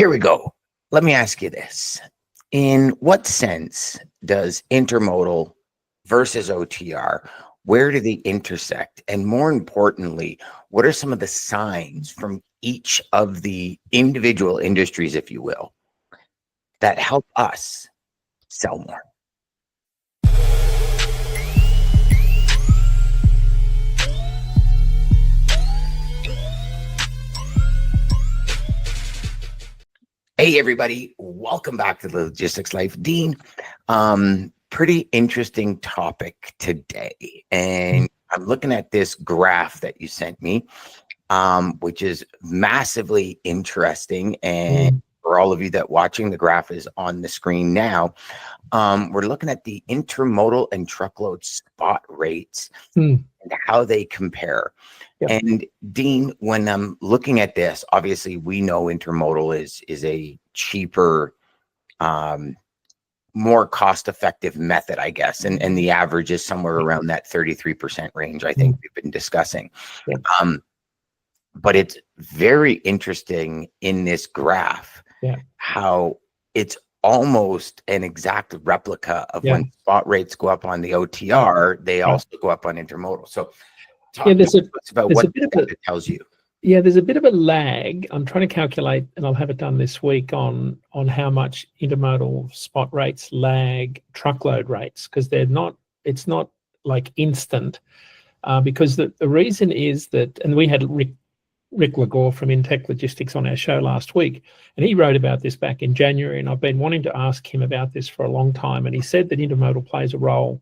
Here we go. Let me ask you this. In what sense does intermodal versus OTR, where do they intersect? And more importantly, what are some of the signs from each of the individual industries, if you will, that help us sell more? Hey, everybody. Welcome back to the Logistics Life. Dean, pretty interesting topic today. And I'm looking at this graph that you sent me, which is massively interesting. And for all of you that watching, the graph is on the screen now. We're looking at the intermodal and truckload spot rates and how they compare. Yep. And Dean, when I'm looking at this, obviously we know intermodal is a cheaper, more cost-effective method, I guess. And the average is somewhere around that 33% range, I think we've been discussing. Yep. But it's very interesting in this graph, how it's almost an exact replica of when spot rates go up on the OTR, they also go up on intermodal. So talk to us about what it tells you. Yeah, there's a bit of a lag. I'm trying to calculate, and I'll have it done this week, on how much intermodal spot rates lag truckload rates, because it's not like instant, because the reason is that, and we had Rick Legore from Intech Logistics on our show last week, and he wrote about this back in January, and I've been wanting to ask him about this for a long time, and he said that intermodal plays a role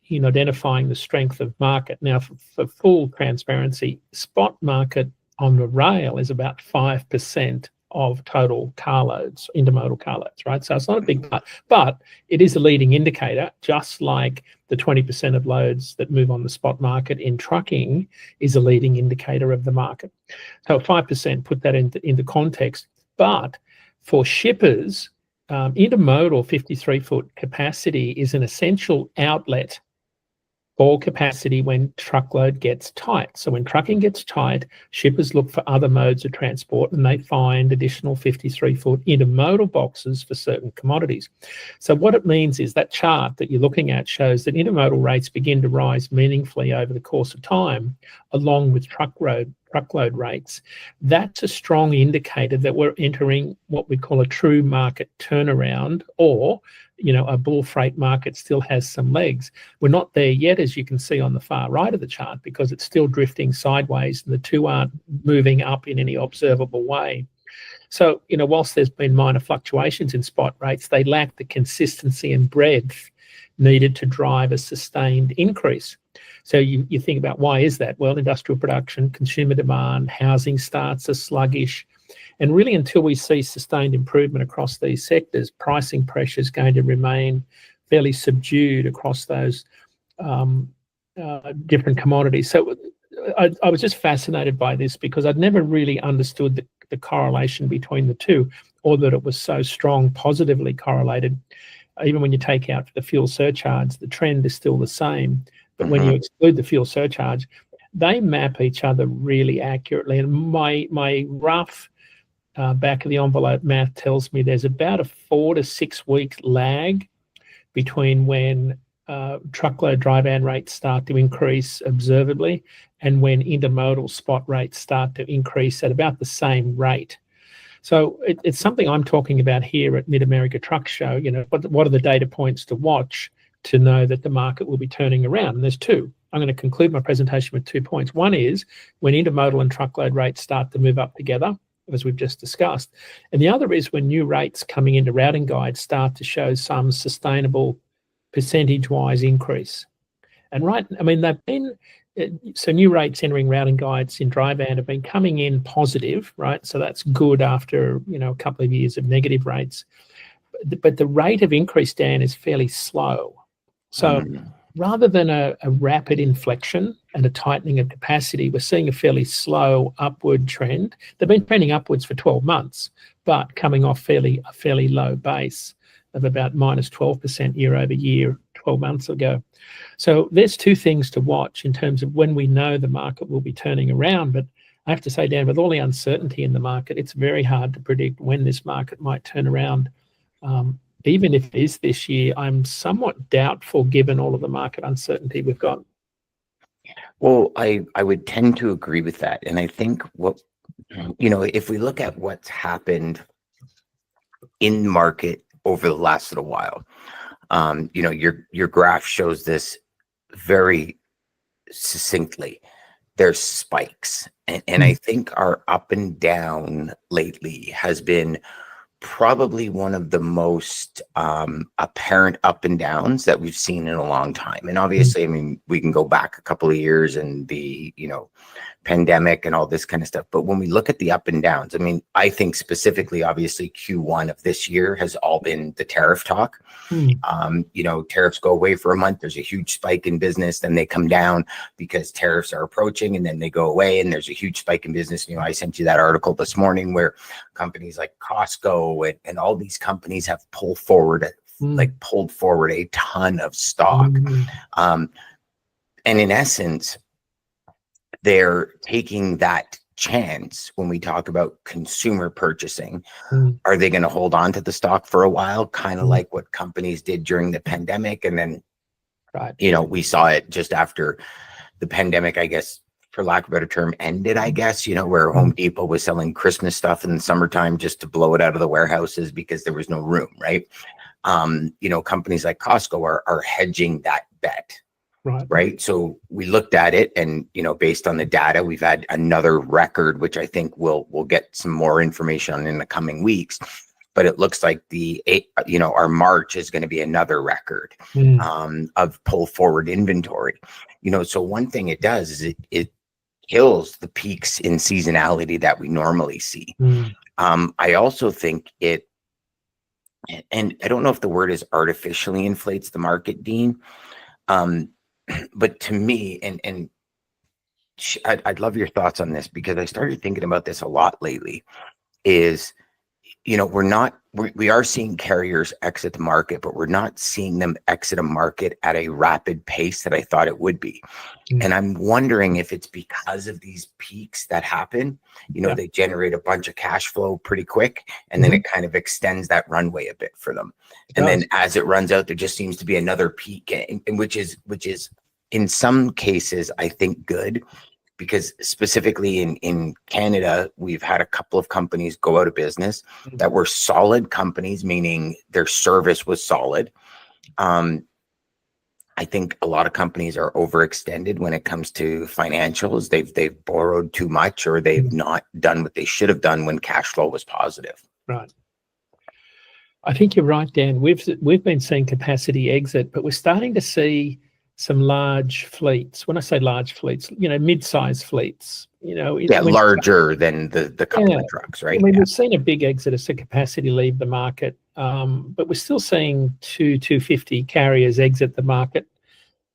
in identifying the strength of market. Now, for full transparency, spot market on the rail is about 5% of total carloads, intermodal carloads, right? So it's not a big part, but it is a leading indicator, just like the 20% of loads that move on the spot market in trucking is a leading indicator of the market. So 5%, put that into context. But for shippers, intermodal 53-foot capacity is an essential outlet for capacity when truckload gets tight. So when trucking gets tight, shippers look for other modes of transport and they find additional 53-foot intermodal boxes for certain commodities. So what it means is that chart that you're looking at shows that intermodal rates begin to rise meaningfully over the course of time, along with truckload rates. That's a strong indicator that we're entering what we call a true market turnaround, or a bull freight market still has some legs. We're not there yet, as you can see on the far right of the chart, because it's still drifting sideways and the two aren't moving up in any observable way. So, whilst there's been minor fluctuations in spot rates, they lack the consistency and breadth needed to drive a sustained increase. So you think about, why is that? Well, industrial production, consumer demand, housing starts are sluggish. And really, until we see sustained improvement across these sectors, pricing pressure is going to remain fairly subdued across those different commodities. So I was just fascinated by this, because I'd never really understood the correlation between the two, or that it was so strong, positively correlated. Even when you take out the fuel surcharge, the trend is still the same. But when you exclude the fuel surcharge, they map each other really accurately. And my rough back of the envelope math tells me there's about a 4 to 6 week lag between when truckload dry van rates start to increase observably and when intermodal spot rates start to increase at about the same rate. So it's something I'm talking about here at Mid-America Truck Show. What are the data points to watch to know that the market will be turning around? And there's two. I'm going to conclude my presentation with 2 points. One is when intermodal and truckload rates start to move up together, as we've just discussed. And the other is when new rates coming into routing guides start to show some sustainable percentage-wise increase. And they've been, so new rates entering routing guides in dry van have been coming in positive, right? So that's good after, a couple of years of negative rates. But the rate of increase, Dan, is fairly slow. So rather than a rapid inflection and a tightening of capacity, we're seeing a fairly slow upward trend. They've been trending upwards for 12 months, but coming off a fairly low base of about minus 12% year over year 12 months ago. So there's two things to watch in terms of when we know the market will be turning around. But I have to say, Dan, with all the uncertainty in the market, it's very hard to predict when this market might turn around. Even if it is this year, I'm somewhat doubtful given all of the market uncertainty we've got. Well, I would tend to agree with that. And I think if we look at what's happened in the market over the last little while, your graph shows this very succinctly. There's spikes. And I think our up and down lately has been probably one of the most apparent up and downs that we've seen in a long time. And obviously, I mean, we can go back a couple of years and the, pandemic and all this kind of stuff. But when we look at the up and downs, I mean, I think specifically, obviously, Q1 of this year has all been the tariff talk. Tariffs go away for a month. There's a huge spike in business. Then they come down because tariffs are approaching, and then they go away. And there's a huge spike in business. I sent you that article this morning where companies like Costco and all these companies have pulled forward a ton of stock. And in essence, they're taking that chance when we talk about consumer purchasing. Are they going to hold on to the stock for a while, kind of like what companies did during the pandemic? And then, we saw it just after the pandemic, I guess, for lack of a better term, ended, I guess, where Home Depot was selling Christmas stuff in the summertime just to blow it out of the warehouses because there was no room, right? Companies like Costco are hedging that bet. Right. So we looked at it and, based on the data, we've had another record, which I think we'll get some more information on in the coming weeks. But it looks like our March is going to be another record of pull forward inventory. So one thing it does is it kills the peaks in seasonality that we normally see. I also think and I don't know if the word is artificially inflates the market, Dean. But to me, and I'd love your thoughts on this, because I started thinking about this a lot lately, is, we are seeing carriers exit the market, but we're not seeing them exit a market at a rapid pace that I thought it would be. And I'm wondering if it's because of these peaks that happen, they generate a bunch of cash flow pretty quick, and then it kind of extends that runway a bit for them. And then as it runs out, there just seems to be another peak, and which is in some cases, I think, good, because specifically in Canada, we've had a couple of companies go out of business that were solid companies, meaning their service was solid. I think a lot of companies are overextended when it comes to financials. They've borrowed too much, or they've not done what they should have done when cash flow was positive. Right. I think you're right, Dan. We've been seeing capacity exit, but we're starting to see some large fleets. When I say large fleets, mid-sized fleets. Larger than the couple of trucks, right? I mean, we've seen a big exodus of capacity leave the market, but we're still seeing 250 carriers exit the market.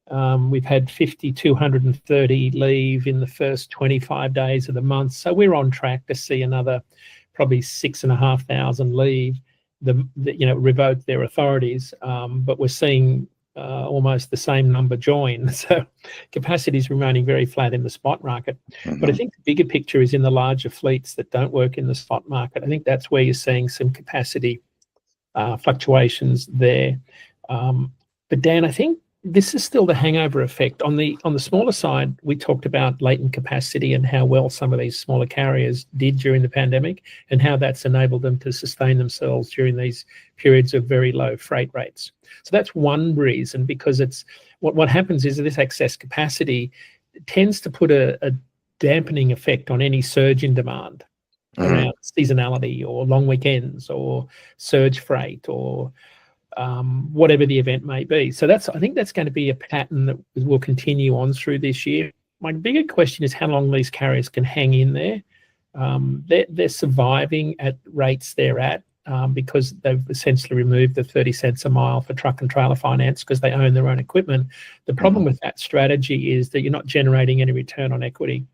We've had 230 leave in the first 25 days of the month, so we're on track to see another probably 6,500 leave. Revoke their authorities, but we're seeing almost the same number join. So capacity is remaining very flat in the spot market. But I think the bigger picture is in the larger fleets that don't work in the spot market. I think that's where you're seeing some capacity fluctuations there. But Dan, I think this is still the hangover effect. On the smaller side, we talked about latent capacity and how well some of these smaller carriers did during the pandemic, and how that's enabled them to sustain themselves during these periods of very low freight rates. So that's one reason, because it's what happens is this excess capacity tends to put a dampening effect on any surge in demand around seasonality or long weekends or surge freight or whatever the event may be. So I think that's going to be a pattern that will continue on through this year. My bigger question is how long these carriers can hang in there. They're surviving at rates they're at because they've essentially removed the 30 cents a mile for truck and trailer finance because they own their own equipment. The problem with that strategy is that you're not generating any return on equity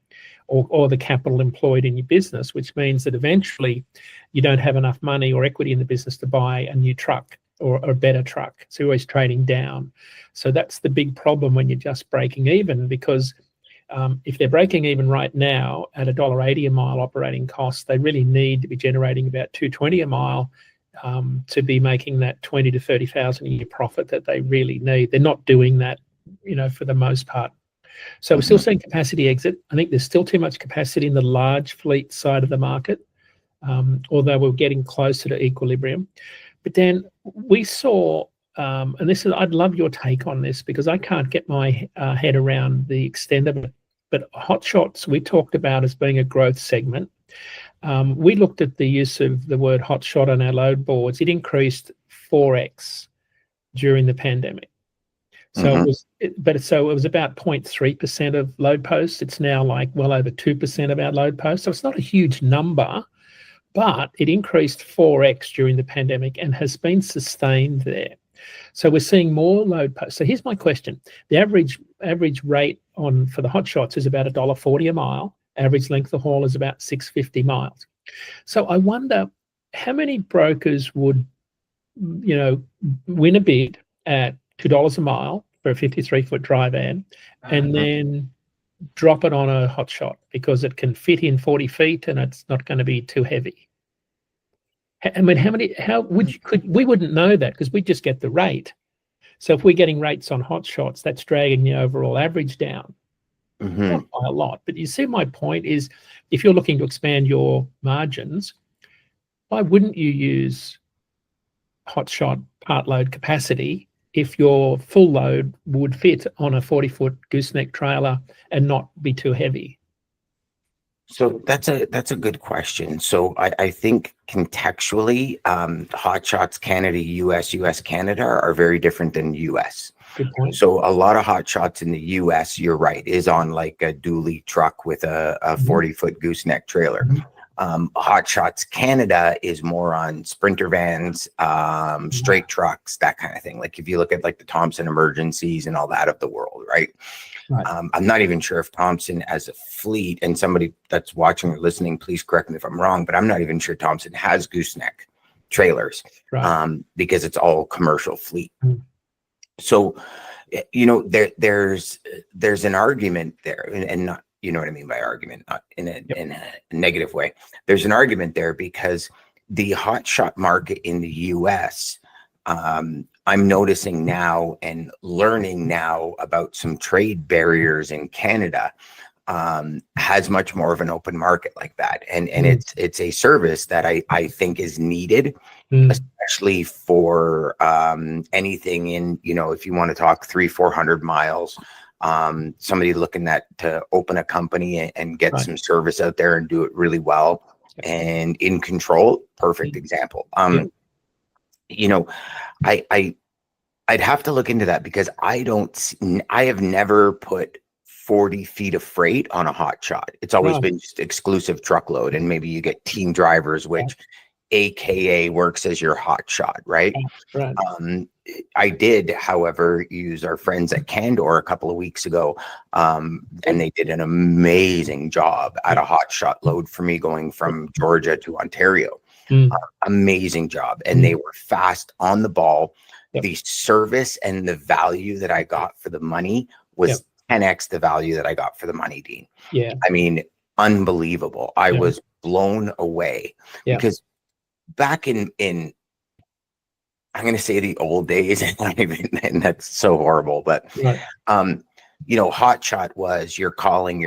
or the capital employed in your business, which means that eventually you don't have enough money or equity in the business to buy a new truck or a better truck. So you're always trading down. So that's the big problem when you're just breaking even, because If they're breaking even right now at $1.80 a mile operating cost, they really need to be generating about $2.20 a mile to be making that 20 to 30,000 a year profit that they really need. They're not doing that, for the most part. So we're still seeing capacity exit. I think there's still too much capacity in the large fleet side of the market, although we're getting closer to equilibrium. But then we saw, and I'd love your take on this because I can't get my head around the extent of it. But hot shots we talked about as being a growth segment. We looked at the use of the word hot shot on our load boards. It increased 4x during the pandemic. So it was about 0.3% of load posts. It's now like well over 2% of our load posts. So it's not a huge number, but it increased 4x during the pandemic and has been sustained there. So we're seeing more load posts. So here's my question. The average rate for the hot shots is about $1.40 a mile. Average length of haul is about 650 miles. So I wonder how many brokers would, win a bid at $2 a mile for a 53-foot dry van and then drop it on a hot shot because it can fit in 40 feet and it's not going to be too heavy. I mean, we wouldn't know that because we just get the rate. So if we're getting rates on hot shots, that's dragging the overall average down. Not by a lot. But you see my point is if you're looking to expand your margins, why wouldn't you use hot shot part load capacity if your full load would fit on a 40-foot gooseneck trailer and not be too heavy? So that's a good question. So I think contextually, hot shots Canada, US, Canada are very different than US. Good point. So a lot of hot shots in the US, you're right, is on like a dually truck with a 40-foot gooseneck trailer. Hot shots Canada is more on sprinter vans, straight trucks, that kind of thing. Like if you look at like the Thompson Emergencies and all that of the world, right? Right. I'm not even sure if Thompson as a fleet, and somebody that's watching or listening, please correct me if I'm wrong, but I'm not even sure Thompson has gooseneck trailers, right. Because it's all commercial fleet. So, there's an argument there, and not, you know what I mean by argument, not in a negative way. There's an argument there because the hot shot market in the US, I'm noticing now and learning now about some trade barriers in Canada, has much more of an open market like that. And it's a service that I think is needed, especially for anything in, if you want to talk 300-400 miles, somebody looking to open a company and get some service out there and do it really well and in control. Perfect example. I'd have to look into that because I have never put 40 feet of freight on a hot shot. It's always been just exclusive truckload, and maybe you get team drivers, which AKA works as your hot shot, right? Right. I did, however, use our friends at Candor a couple of weeks ago, and they did an amazing job at a hot shot load for me going from Georgia to Ontario. Amazing job. And they were fast on the ball. The service and the value that I got for the money was 10x the value that I got for the money, Dean. Yeah. I mean, unbelievable. I was blown away because back in I'm going to say the old days, and that's so horrible, but hot shot was you're calling.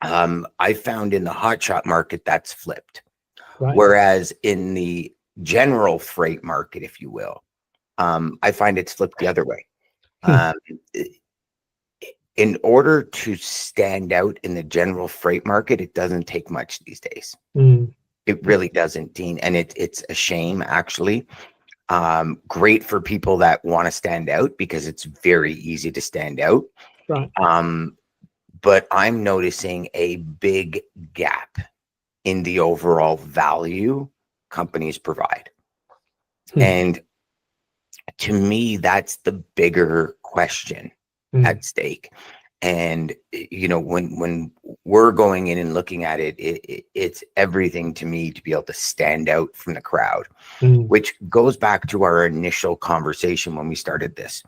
I found in the hot shot market that's flipped. Whereas in the general freight market, if you will, I find it's flipped the other way. In order to stand out in the general freight market, it doesn't take much these days. It really doesn't, Dean. And it's a shame, actually. Great for people that want to stand out because it's very easy to stand out. Right. But I'm noticing a big gap in the overall value companies provide. And to me, that's the bigger question at stake. And, when we're going in and looking at it, it's everything to me to be able to stand out from the crowd, which goes back to our initial conversation when we started this.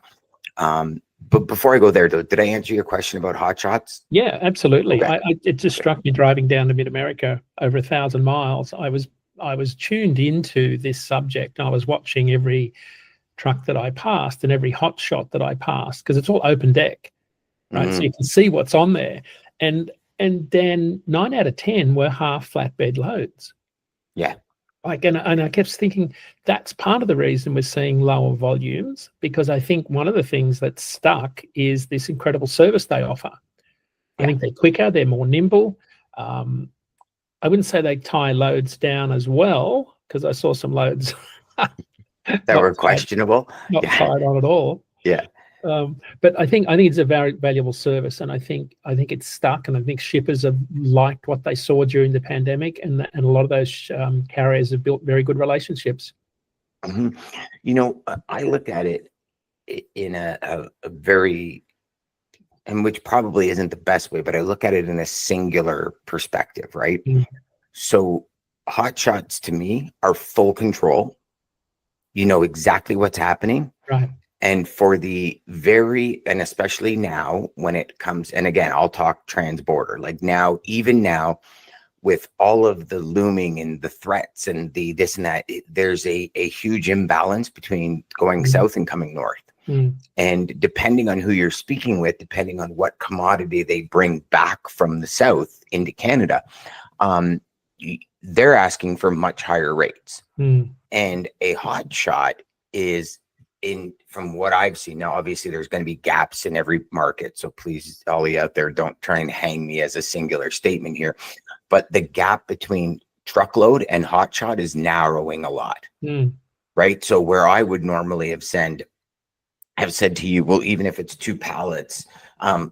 But before I go there, though, did I answer your question about hot shots? Yeah, absolutely. Okay. It just struck me driving down to Mid-America over 1,000 miles. I was tuned into this subject. I was watching every truck that I passed and every hot shot that I passed, because it's all open deck, right? So you can see what's on there. And then 9 out of 10 were half flatbed loads. Yeah. Like, and I kept thinking that's part of the reason we're seeing lower volumes, because I think one of the things that's stuck is this incredible service they offer. I think they're quicker, they're more nimble. I wouldn't say they tie loads down as well, because I saw some loads That were questionable. not tied on at all. Yeah. But I think it's a very valuable service, and I think it's stuck, and I think shippers have liked what they saw during the pandemic, and a lot of those carriers have built very good relationships. You know, I look at it in a very, and which probably isn't the best way, but I look at it in a singular perspective, right? So hot shots to me are full control. You know exactly what's happening. Right. And for the and especially now when it comes, and again, I'll talk transborder, like now, even now, with all of the looming and the threats and the this and that, there's a huge imbalance between going south and coming north. And depending on who you're speaking with, depending on what commodity they bring back from the south into Canada, they're asking for much higher rates. And a hot shot is, from what I've seen now, obviously there's going to be gaps in every market. So please, all you out there, don't try and hang me as a singular statement here. But the gap between truckload and hot shot is narrowing a lot, right? So where I would normally have said to you, well, even if it's 2 pallets,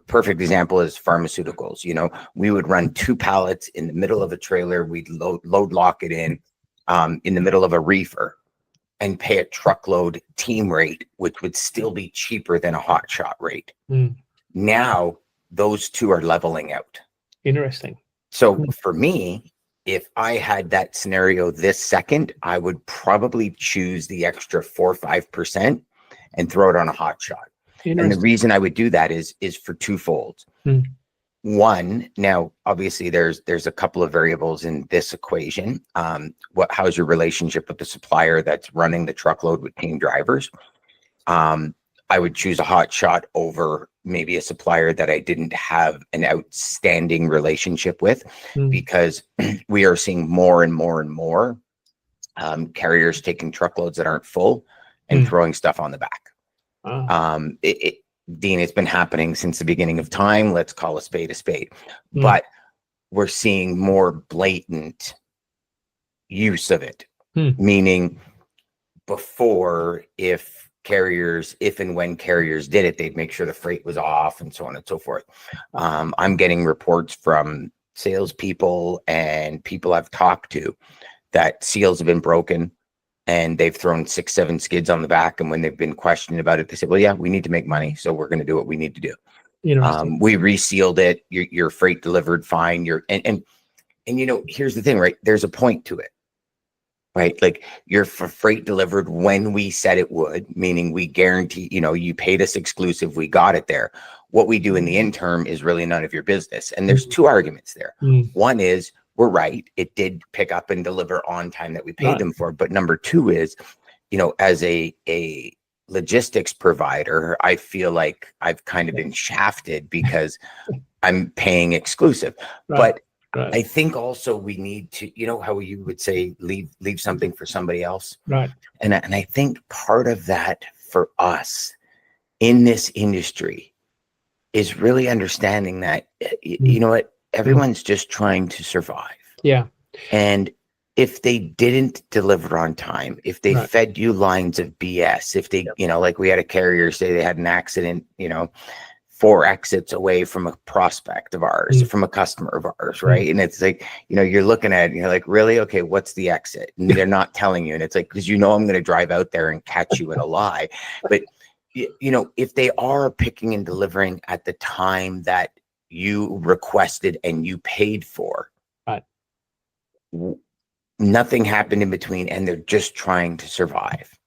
perfect example is pharmaceuticals. You know, we would run 2 pallets in the middle of a trailer. We'd load lock it in the middle of a reefer, and pay a truckload team rate, which would still be cheaper than a hot shot rate. Now those two are leveling out. Interesting. So for me, if I had that scenario this second, I would probably choose the extra 4 or 5% and throw it on a hot shot. And the reason I would do that is for twofold. One, now obviously there's a couple of variables in this equation. How's your relationship with the supplier that's running the truckload with team drivers? I would choose a hot shot over maybe a supplier that I didn't have an outstanding relationship with, because we are seeing more and more and more carriers taking truckloads that aren't full and throwing stuff on the back. Dean, it's been happening since the beginning of time. Let's call a spade a spade. But we're seeing more blatant use of it. Meaning before, if and when carriers did it, they'd make sure the freight was off and so on and so forth. I'm getting reports from salespeople and people I've talked to that seals have been broken, and they've thrown 6, 7 skids on the back. And when they've been questioned about it, they said, well, yeah, we need to make money, so we're going to do what we need to do. We resealed it. Your freight delivered fine. And you know, here's the thing, right? There's a point to it, right? Like, your freight delivered when we said it would, meaning we guarantee, you know, you paid us exclusive, we got it there. What we do in the interim is really none of your business. And there's 2 arguments there. One is, we're right, it did pick up and deliver on time that we paid them for. But number 2 is, you know, as a logistics provider, I feel like I've kind of been shafted because I'm paying exclusive. But I think also we need to, you know, how you would say, leave something for somebody else. And I think part of that for us in this industry is really understanding that, you know what, everyone's just trying to survive. And if they didn't deliver on time, if they fed you lines of BS, if they, you know, like we had a carrier say they had an accident, you know, 4 exits away from a prospect of ours, from a customer of ours, right? And it's like, you know, you're looking at it and you're like, really? Okay, what's the exit? And they're not telling you. And it's like, because you know I'm going to drive out there and catch you in a lie. But, you know, if they are picking and delivering at the time that you requested and you paid for, nothing happened in between, and they're just trying to survive.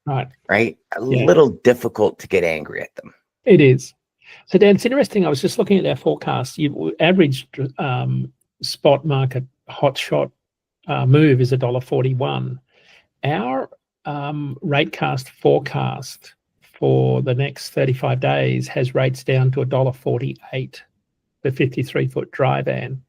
Right? A little difficult to get angry at them. It is. So Dan, it's interesting. I was just looking at our forecast. You average spot market hotshot move is $1.41. Our ratecast forecast for the next 35 days has rates down to $1.48 for 53-foot dry van.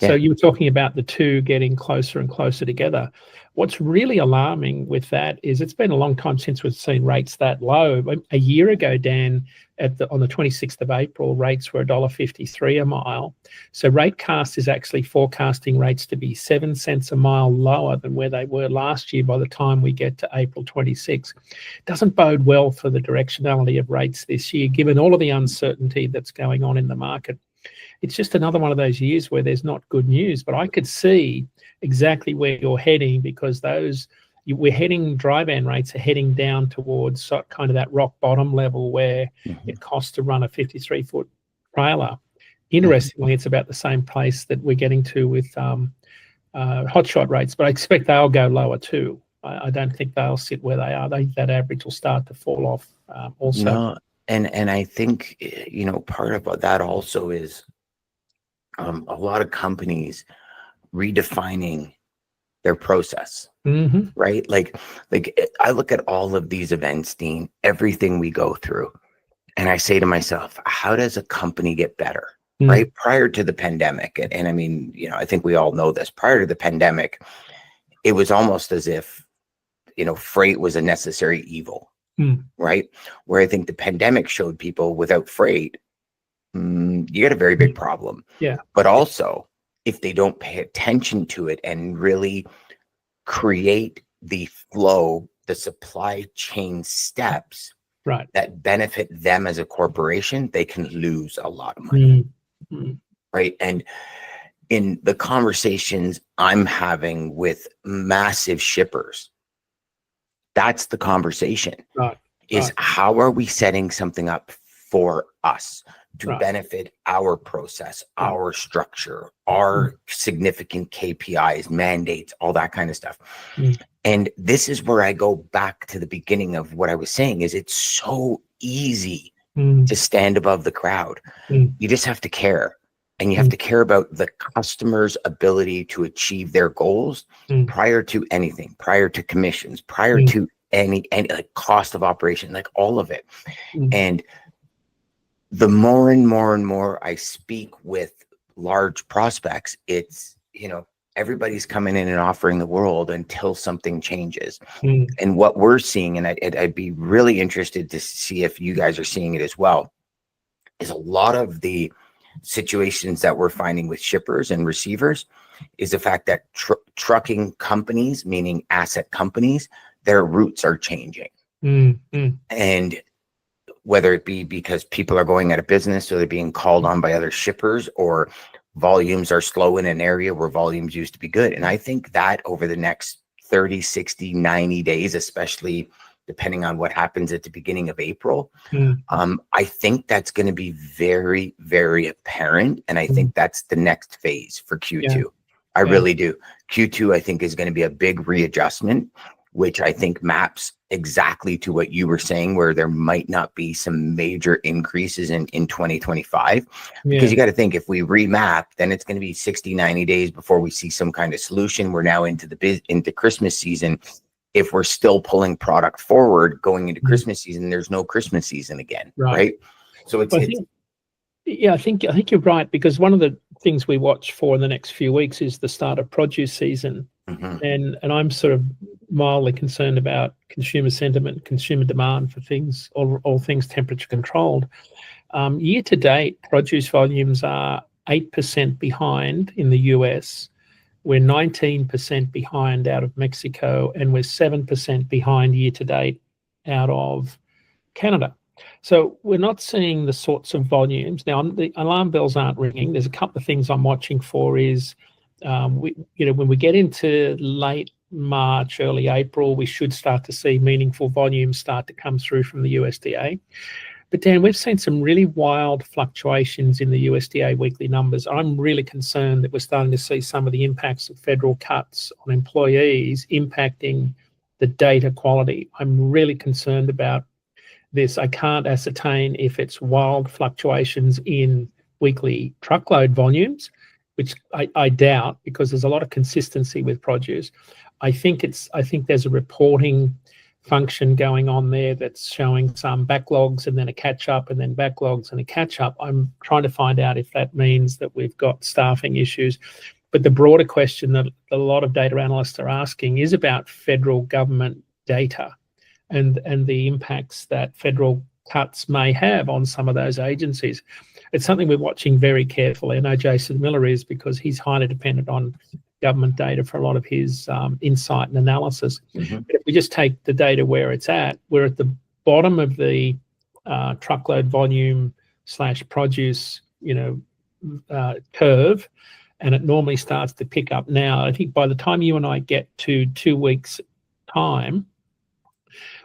So you were talking about the two getting closer and closer together. What's really alarming with that is it's been a long time since we've seen rates that low. A year ago, Dan, on the 26th of April, rates were $1.53 a mile. So Ratecast is actually forecasting rates to be 7 cents a mile lower than where they were last year by the time we get to April 26. Doesn't bode well for the directionality of rates this year, given all of the uncertainty that's going on in the market. It's just another one of those years where there's not good news, but I could see exactly where you're heading, because dry van rates are heading down towards kind of that rock bottom level where it costs to run a 53-foot trailer. Interestingly, it's about the same place that we're getting to with hotshot rates, but I expect they'll go lower too. I don't think they'll sit where they are. That average will start to fall off also. No, and I think, part of that also is a lot of companies redefining their process, right? Like I look at all of these events, Dean, everything we go through, and I say to myself, how does a company get better, right? Prior to the pandemic, and I mean, I think we all know this, prior to the pandemic, it was almost as if, freight was a necessary evil, right? Where I think the pandemic showed people without freight, you got a very big problem. Yeah. But also, if they don't pay attention to it and really create the flow, the supply chain steps that benefit them as a corporation, they can lose a lot of money. Right. And in the conversations I'm having with massive shippers, that's the conversation. Is how are we setting something up for us to benefit our process, our structure, our significant KPIs, mandates, all that kind of stuff. And this is where I go back to the beginning of what I was saying, is it's so easy to stand above the crowd. You just have to care. And you have to care about the customer's ability to achieve their goals prior to anything, prior to commissions, prior to any like cost of operation, like all of it. And the more and more and more I speak with large prospects, it's, everybody's coming in and offering the world until something changes. And what we're seeing, and I'd be really interested to see if you guys are seeing it as well, is a lot of the situations that we're finding with shippers and receivers is the fact that trucking companies, meaning asset companies, their routes are changing. And whether it be because people are going out of business or they're being called on by other shippers, or volumes are slow in an area where volumes used to be good. And I think that over the next 30, 60, 90 days, especially depending on what happens at the beginning of April, I think that's going to be very, very apparent. And I think that's the next phase for Q2. I really do. Q2, I think, is going to be a big readjustment, which I think maps exactly to what you were saying, where there might not be some major increases in 2025. Because you got to think, if we remap, then it's going to be 60, 90 days before we see some kind of solution. We're now into Christmas season. If we're still pulling product forward going into Christmas season, there's no Christmas season again, right? So I think you're right, because one of the things we watch for in the next few weeks is the start of produce season. And I'm sort of mildly concerned about consumer sentiment, consumer demand for things, all things temperature controlled. Year to date, produce volumes are 8% behind in the US. We're 19% behind out of Mexico, and we're 7% behind year to date out of Canada. So we're not seeing the sorts of volumes. Now, the alarm bells aren't ringing. There's a couple of things I'm watching for is, when we get into late March, early April, we should start to see meaningful volumes start to come through from the USDA. But Dan, we've seen some really wild fluctuations in the USDA weekly numbers. I'm really concerned that we're starting to see some of the impacts of federal cuts on employees impacting the data quality. I'm really concerned about this. I can't ascertain if it's wild fluctuations in weekly truckload volumes, which I doubt, because there's a lot of consistency with produce. I think there's a reporting function going on there that's showing some backlogs and then a catch up and then backlogs and a catch up. I'm trying to find out if that means that we've got staffing issues. But the broader question that a lot of data analysts are asking is about federal government data and the impacts that federal cuts may have on some of those agencies. It's something we're watching very carefully. I know Jason Miller is, because he's highly dependent on government data for a lot of his insight and analysis. Mm-hmm. But if we just take the data where it's at, we're at the bottom of the truckload volume / produce, curve, and it normally starts to pick up now. I think by the time you and I get to 2 weeks' time,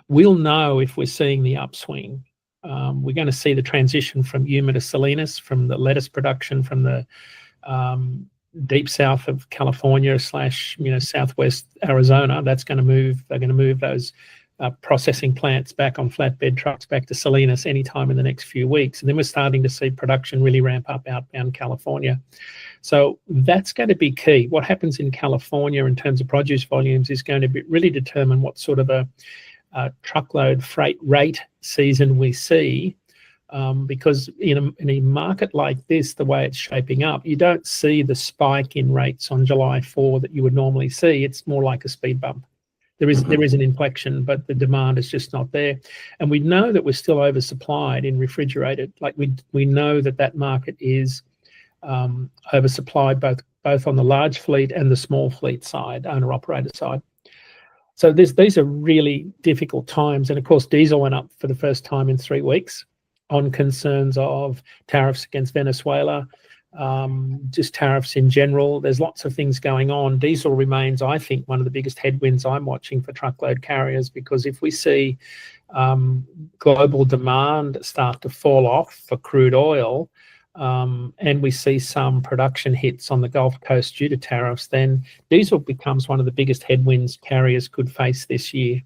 we'll know if we're seeing the upswing. We're going to see the transition from Yuma to Salinas, from the lettuce production from the deep south of California / southwest Arizona. That's going to move. They're going to move those processing plants back on flatbed trucks back to Salinas anytime in the next few weeks. And then we're starting to see production really ramp up outbound California. So that's going to be key. What happens in California in terms of produce volumes is going to really determine what sort of a truckload freight rate season we see, because in a market like this, the way it's shaping up, you don't see the spike in rates on July 4 that you would normally see. It's more like a speed bump. There is an inflection, but the demand is just not there. And we know that we're still oversupplied in refrigerated. Like we know that market is oversupplied both on the large fleet and the small fleet side, owner-operator side. So these are really difficult times. And of course, diesel went up for the first time in 3 weeks on concerns of tariffs against Venezuela, just tariffs in general. There's lots of things going on. Diesel remains, I think, one of the biggest headwinds I'm watching for truckload carriers, because if we see global demand start to fall off for crude oil, and we see some production hits on the Gulf Coast due to tariffs, then diesel becomes one of the biggest headwinds carriers could face this year.